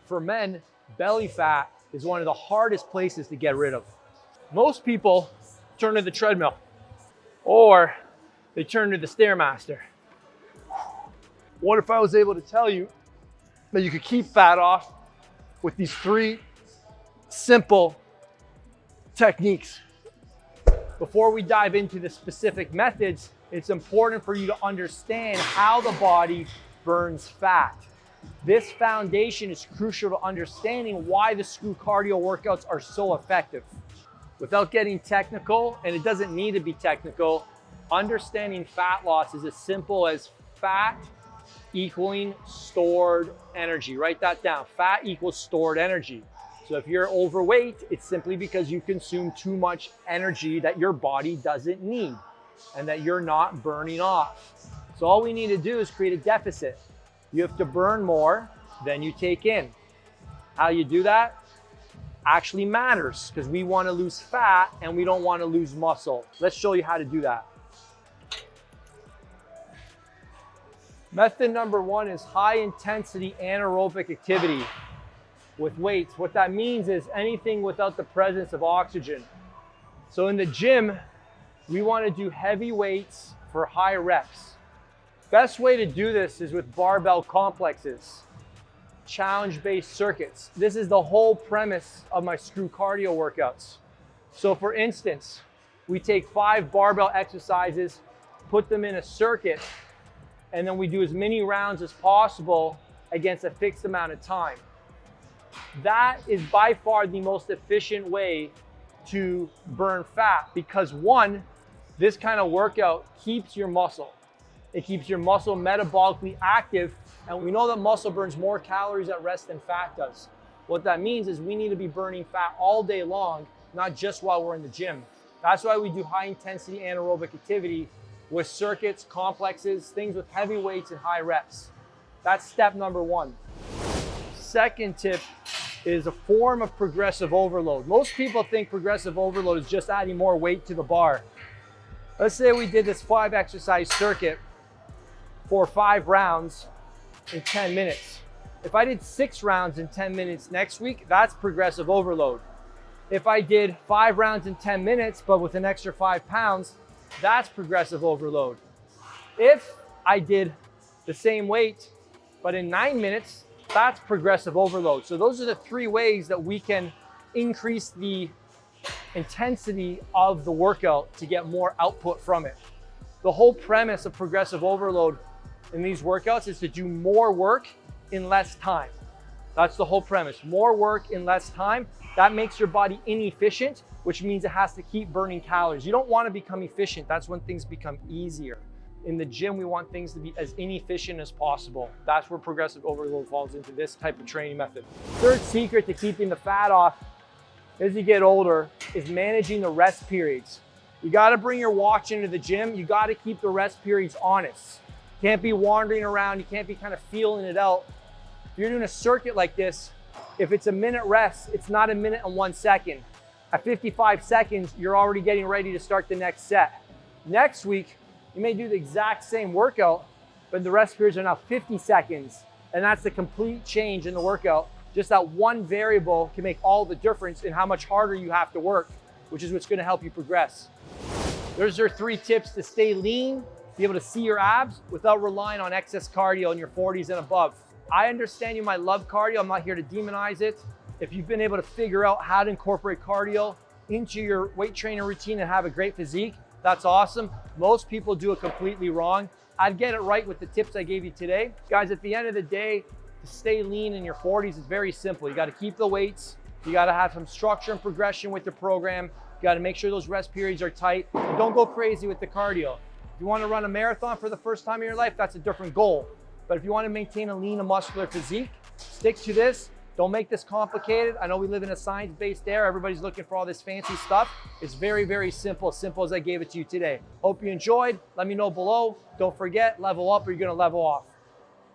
For men, belly fat is one of the hardest places to get rid of. Most people turn to the treadmill or they turn to the Stairmaster. What if I was able to tell you that you could keep fat off with these 3 simple techniques? Before we dive into the specific methods, it's important for you to understand how the body burns fat. This foundation is crucial to understanding why the screw cardio workouts are so effective. Without getting technical, and it doesn't need to be technical, understanding fat loss is as simple as fat equaling stored energy. Write that down. Fat equals stored energy. So if you're overweight, it's simply because you consume too much energy that your body doesn't need and that you're not burning off. So all we need to do is create a deficit. You have to burn more than you take in. How you do that actually matters because we want to lose fat and we don't want to lose muscle. Let's show you how to do that. Method number 1 is high intensity anaerobic activity with weights. What that means is anything without the presence of oxygen. So in the gym, we want to do heavy weights for high reps. Best way to do this is with barbell complexes, challenge-based circuits. This is the whole premise of my screw cardio workouts. So for instance, we take 5 barbell exercises, put them in a circuit, and then we do as many rounds as possible against a fixed amount of time. That is by far the most efficient way to burn fat because 1, this kind of workout keeps your muscle. It keeps your muscle metabolically active, and we know that muscle burns more calories at rest than fat does. What that means is we need to be burning fat all day long, not just while we're in the gym. That's why we do high intensity anaerobic activity with circuits, complexes, things with heavy weights and high reps. That's step number 1. Second tip is a form of progressive overload. Most people think progressive overload is just adding more weight to the bar. Let's say we did this 5 exercise circuit for 5 rounds in 10 minutes. If I did 6 rounds in 10 minutes next week, that's progressive overload. If I did 5 rounds in 10 minutes, but with an extra 5 pounds, that's progressive overload. If I did the same weight, but in 9 minutes, that's progressive overload. So those are the 3 ways that we can increase the intensity of the workout to get more output from it. The whole premise of progressive overload in these workouts is to do more work in less time. That's the whole premise. More work in less time. That makes your body inefficient, which means it has to keep burning calories. You don't want to become efficient. That's when things become easier. In the gym, we want things to be as inefficient as possible. That's where progressive overload falls into this type of training method. Third secret to keeping the fat off as you get older is managing the rest periods. You got to bring your watch into the gym. You got to keep the rest periods honest. You can't be wandering around. You can't be kind of feeling it out. If you're doing a circuit like this, if it's a minute rest, it's not a minute and 1 second. At 55 seconds, you're already getting ready to start the next set. Next week, you may do the exact same workout, but the rest periods are now 50 seconds. And that's the complete change in the workout. Just that one variable can make all the difference in how much harder you have to work, which is what's going to help you progress. Those are 3 tips to stay lean, be able to see your abs without relying on excess cardio in your 40s and above. I understand you might love cardio. I'm not here to demonize it. If you've been able to figure out how to incorporate cardio into your weight training routine and have a great physique, that's awesome. Most people do it completely wrong. I'd get it right with the tips I gave you today. Guys, at the end of the day, to stay lean in your 40s is very simple. You got to keep the weights. You got to have some structure and progression with the program. You got to make sure those rest periods are tight. And don't go crazy with the cardio. If you want to run a marathon for the first time in your life, that's a different goal. But if you want to maintain a lean and muscular physique, stick to this. Don't make this complicated. I know we live in a science-based era. Everybody's looking for all this fancy stuff. It's very, very simple as I gave it to you today. Hope you enjoyed. Let me know below. Don't forget, level up or you're going to level off.